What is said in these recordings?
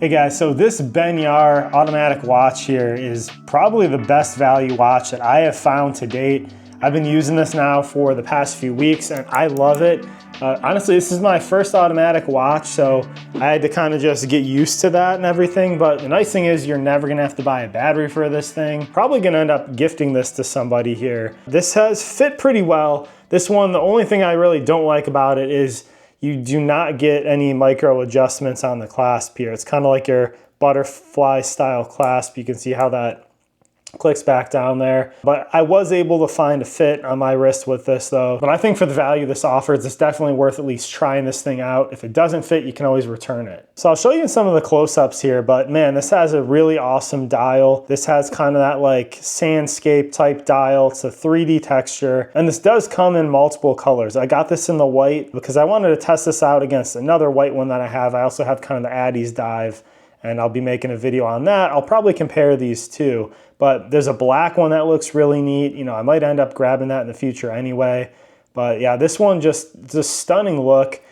Hey guys, so this Benyar automatic watch here is probably the best value watch that I have found to date. I've been using this now for the past few weeks and I love it. Honestly, this is my first automatic watch, so I had to kind of just get used to that and everything. But the nice thing is you're never gonna have to buy a battery for this thing. Probably gonna end up gifting this to somebody here. This has fit pretty well. This one, the only thing I really don't like about it is you do not get any micro adjustments on the clasp here. It's kind of like your butterfly style clasp. You can see how that clicks back down there. But I was able to find a fit on my wrist with this though. But I think for the value this offers, it's definitely worth at least trying this thing out. If it doesn't fit, you can always return it. So I'll show you some of the close-ups here, but man, this has a really awesome dial. This has kind of that like sandscape type dial. It's a 3D texture. And this does come in multiple colors. I got this in the white because I wanted to test this out against another white one that I have. I also have kind of the Addy's dive, and I'll be making a video on that. I'll probably compare these two. But there's a black one that looks really neat. You know, I might end up grabbing that in the future anyway. But yeah, this one just a stunning look.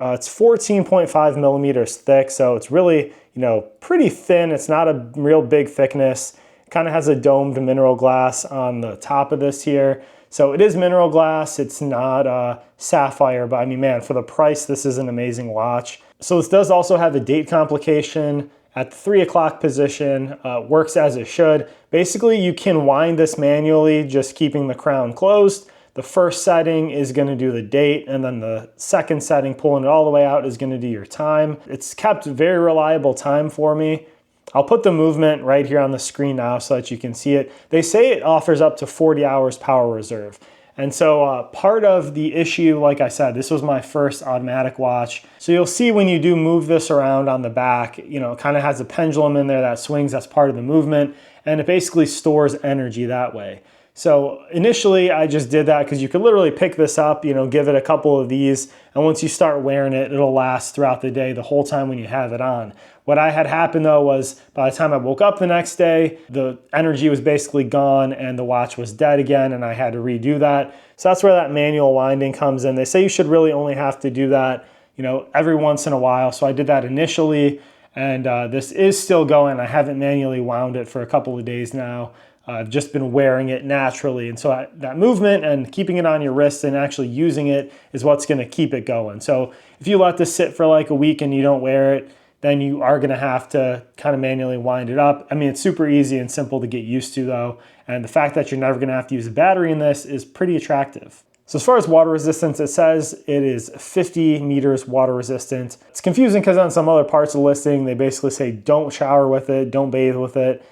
It's 14.5 millimeters thick, so it's really, you know, pretty thin. It's not a real big thickness. It kind of has a domed mineral glass on the top of this here. So it is mineral glass. It's not sapphire, but I mean, man, for the price, this is an amazing watch. So this does also have a date complication at the 3 o'clock position, works as it should. Basically, you can wind this manually, just keeping the crown closed. The first setting is gonna do the date, and then the second setting, pulling it all the way out, is gonna do your time. It's kept very reliable time for me. I'll put the movement right here on the screen now so that you can see it. They say it offers up to 40 hours power reserve. And so part of the issue, like I said, this was my first automatic watch. So you'll see when you do move this around on the back, you know, it kind of has a pendulum in there that swings. That's part of the movement. And it basically stores energy that way. So initially I just did that because you could literally pick this up, you know, give it a couple of these. And once you start wearing it, it'll last throughout the day, the whole time when you have it on. What I had happen though was by the time I woke up the next day, the energy was basically gone and the watch was dead again, and I had to redo that. So that's where that manual winding comes in. They say you should really only have to do that, you know, every once in a while. So I did that initially, and this is still going. I haven't manually wound it for a couple of days now. I've just been wearing it naturally. And so that movement and keeping it on your wrist and actually using it is what's gonna keep it going. So if you let this sit for like a week and you don't wear it, then you are gonna have to kind of manually wind it up. I mean, it's super easy and simple to get used to though. And the fact that you're never gonna have to use a battery in this is pretty attractive. So as far as water resistance, it says it is 50 meters water resistant. It's confusing because on some other parts of the listing, they basically say don't shower with it, don't bathe with it,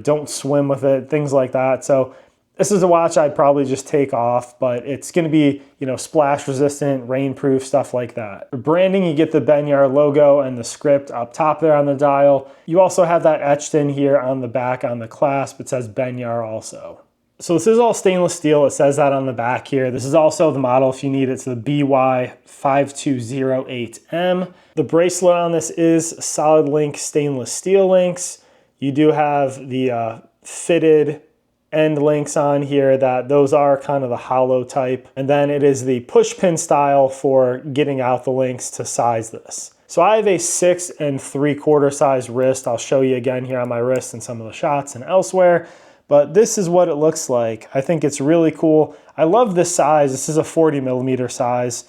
don't swim with it, things like that. So this is a watch I'd probably just take off, but it's gonna be, you know, splash resistant, rainproof, stuff like that. For branding, you get the Benyar logo and the script up top there on the dial. You also have that etched in here on the back on the clasp. It says Benyar also. So this is all stainless steel. It says that on the back here. This is also the model if you need it. It's the BY-5208M. The bracelet on this is solid link stainless steel links. You do have the fitted end links on here, that those are kind of the hollow type. And then it is the push pin style for getting out the links to size this. So I have a 6 3/4 size wrist. I'll show you again here on my wrist and some of the shots and elsewhere. But this is what it looks like. I think it's really cool. I love this size. This is a 40 millimeter size.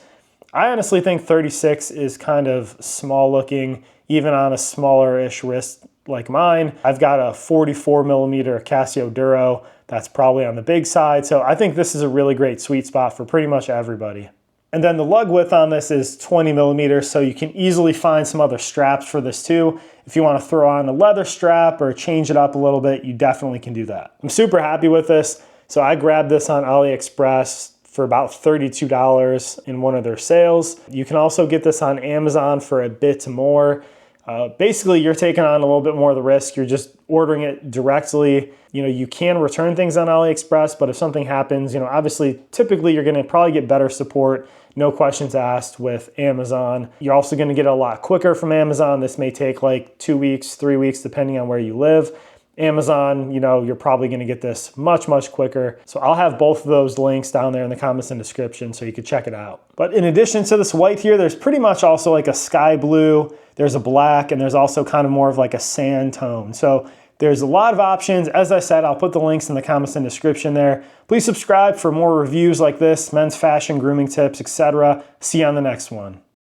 I honestly think 36 is kind of small looking, even on a smaller-ish wrist like mine. I've got a 44 millimeter Casio Duro. That's probably on the big side. So I think this is a really great sweet spot for pretty much everybody. And then the lug width on this is 20 millimeters, so you can easily find some other straps for this too. If you want to throw on a leather strap or change it up a little bit, you definitely can do that. I'm super happy with this. So I grabbed this on AliExpress for about $32 in one of their sales. You can also get this on Amazon for a bit more. Basically, you're taking on a little bit more of the risk. You're just ordering it directly. You know, you can return things on AliExpress, but if something happens, you know, obviously, typically you're gonna probably get better support, no questions asked with Amazon. You're also gonna get it a lot quicker from Amazon. This may take like 2 weeks, 3 weeks, depending on where you live. Amazon, you know, you're probably gonna get this much, much quicker. So I'll have both of those links down there in the comments and description so you can check it out. But in addition to this white here, there's pretty much also like a sky blue, there's a black, and there's also kind of more of like a sand tone. So there's a lot of options. As I said, I'll put the links in the comments and description there. Please subscribe for more reviews like this, men's fashion, grooming tips, etc. See you on the next one.